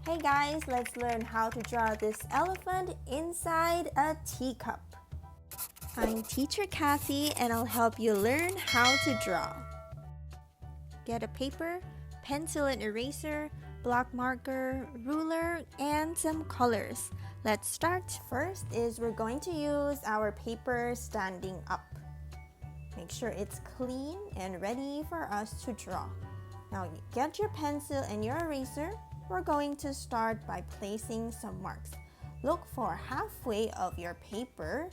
Hey guys, let's learn how to draw this elephant inside a teacup. I'm teacher Cathy and I'll help you learn how to draw. Get a paper, pencil and eraser, black marker, ruler, and some colors. Let's start. First is we're going to use our paper standing up. Make sure it's clean and ready for us to draw. Now get your pencil and your eraser. We're going to start by placing some marks. Look for halfway of your paper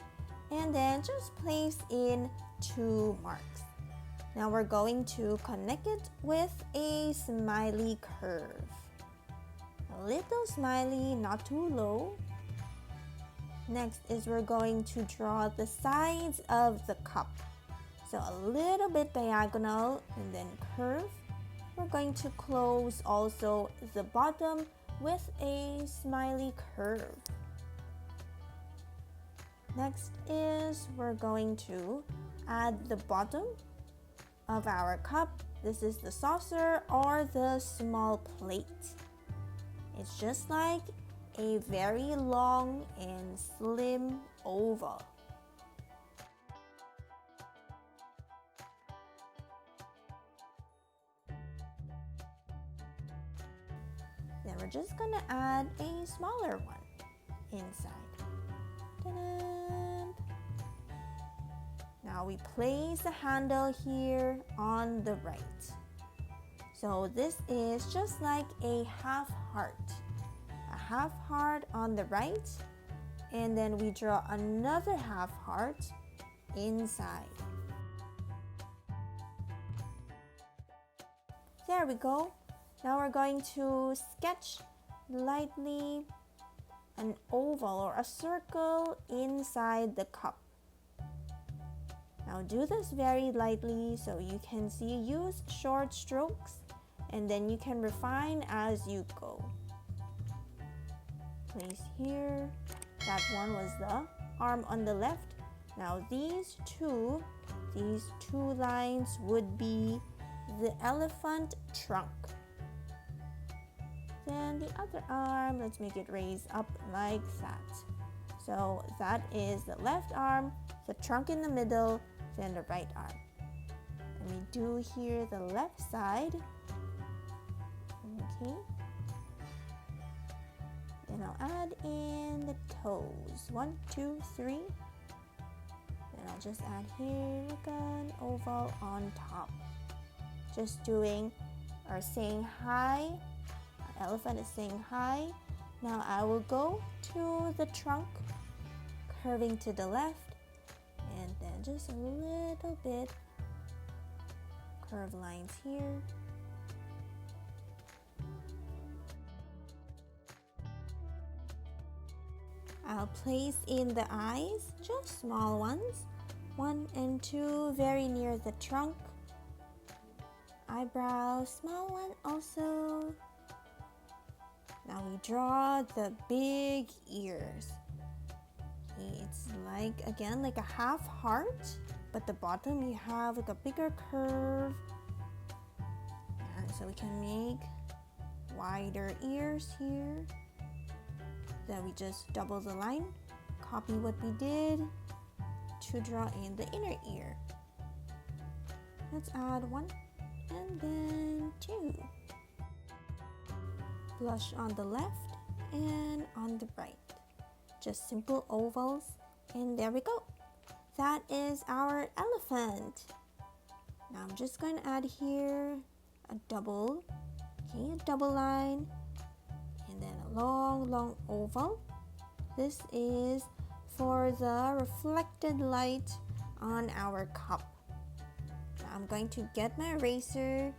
and then just place in 2 marks. Now we're going to connect it with a smiley curve. A little smiley, not too low. Next is we're going to draw the sides of the cup. So a little bit diagonal and then curve. We're going to close also the bottom with a smiley curve. Next is we're going to add the bottom of our cup. This is the saucer or the small plate. It's just like a very long and slim oval. Then we're just gonna add a smaller one inside. Ta-da! Now we place the handle here on the right. So this is just like a half heart. A half heart on the right, and then we draw another half heart inside. There we go. Now we're going to sketch lightly an oval or a circle inside the cup. Now do this very lightly so you can see, use short strokes and then you can refine as you go. Place here. That one was the arm on the left. Now these two lines would be the elephant trunk. Then the other arm, let's make it raise up like that. So that is the left arm, the trunk in the middle, then the right arm. And we do here the left side. Okay. Then I'll add in the toes. 1, 2, 3. Then I'll just add here like an oval on top. Just doing or saying hi. Elephant is saying hi. Now I will go to the trunk, curving to the left, and then just a little bit curved lines here. I'll place in the eyes, just small ones, 1 and 2 very near the trunk. Eyebrows, small one also. Now we draw the big ears. It's like, again, like a half heart, but the bottom you have like a bigger curve. And so we can make wider ears here. Then we just double the line, copy what we did to draw in the inner ear. Let's add 1 and then 2. Blush on the left and on the right. Just simple ovals, and there we go. That is our elephant. Now I'm just going to add here a double line, and then a long oval. This is for the reflected light on our cup. Now I'm going to get my eraser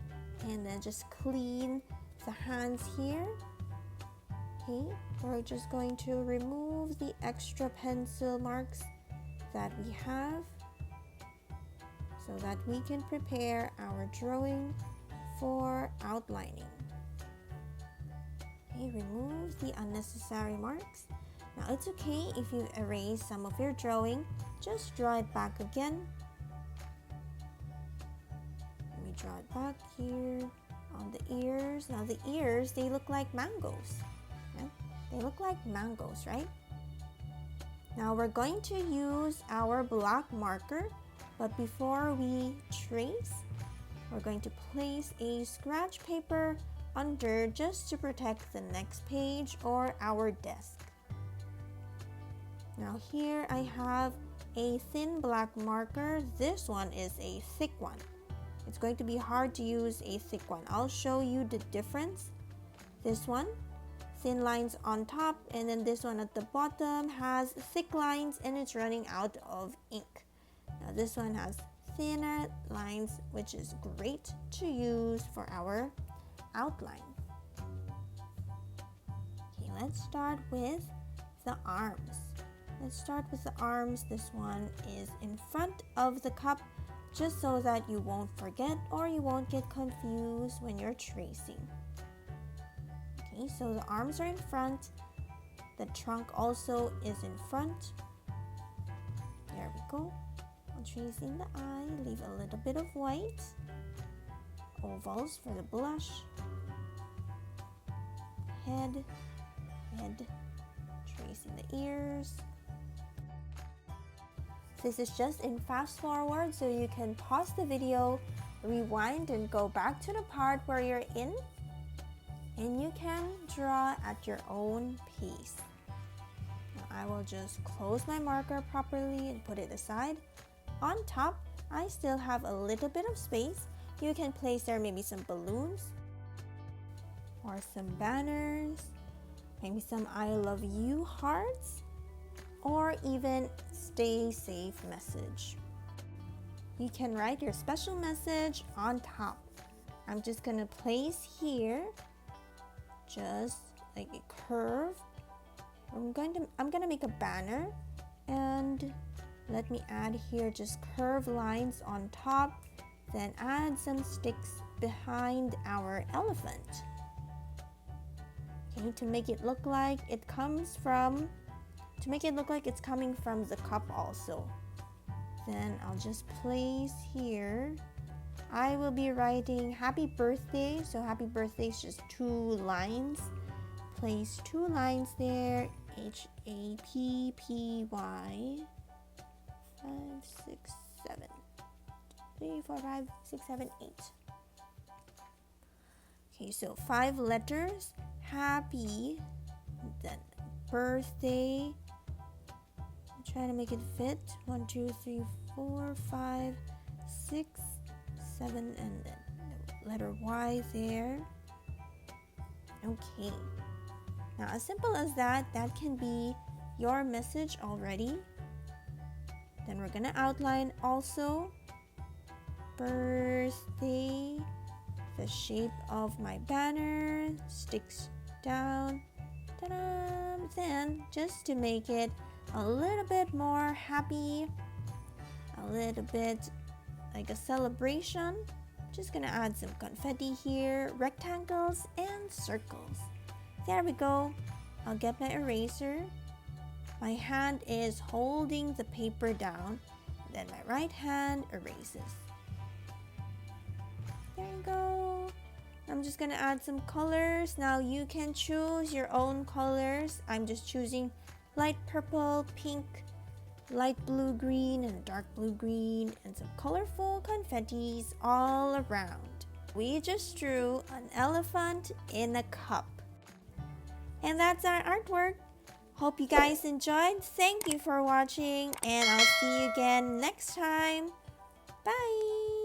and then just clean the hands here. Okay, we're just going to remove the extra pencil marks that we have so that we can prepare our drawing for outlining. Okay, remove the unnecessary marks. Now it's okay if you erase some of your drawing, just draw it back again. Let me draw it back here on the ears. Now the ears, they look like mangoes. Yeah, they look like mangoes, right? Now we're going to use our black marker, but before we trace, we're going to place a scratch paper under just to protect the next page or our desk. Now here I have a thin black marker. This one is a thick one. It's going to be hard to use a thick one. I'll show you the difference. This one, thin lines on top, and then this one at the bottom has thick lines and it's running out of ink. Now this one has thinner lines, which is great to use for our outline. Okay, let's start with the arms. Let's start with the arms. This one is in front of the cup, just so that you won't forget or you won't get confused when you're tracing. Okay, so the arms are in front. The trunk also is in front. There we go. I'll trace in the eye, leave a little bit of white. Ovals for the blush. Head, tracing the ears. This is just in fast forward, so you can pause the video, rewind, and go back to the part where you're in, and you can draw at your own pace. Now I will just close my marker properly and put it aside. On top, I still have a little bit of space. You can place there maybe some balloons or some banners, maybe some I love you hearts, or even stay safe message. You can write your special message on top. I'm just gonna place here just like a curve. I'm gonna make a banner, and let me add here just curved lines on top, then add some sticks behind our elephant. Okay, to make it look like it's coming from the cup also. Then I'll just place here. I will be writing happy birthday, so happy birthday is just 2 lines. Place 2 lines there. HAPPY 5, 6, 7, 3, 4, 5, 6, 7, 8. Okay, so 5 letters. Happy, then birthday. I'm trying to make it fit. 1, 2, 3, 4, 5, 6, 7, and then the letter Y there. Okay. Now, as simple as that can be your message already. Then we're gonna outline also birthday, the shape of my banner, sticks down. Ta-da! Then, just to make it a little bit more happy, a little bit like a celebration, just gonna add some confetti here, rectangles and circles. There we go. I'll get my eraser. My hand is holding the paper down, then my right hand erases. There you go. I'm just gonna add some colors. Now you can choose your own colors. I'm just choosing light purple, pink, light blue green, and dark blue green, and some colorful confettis all around. We just drew an elephant in a cup. And that's our artwork. Hope you guys enjoyed. Thank you for watching, and I'll see you again next time. Bye!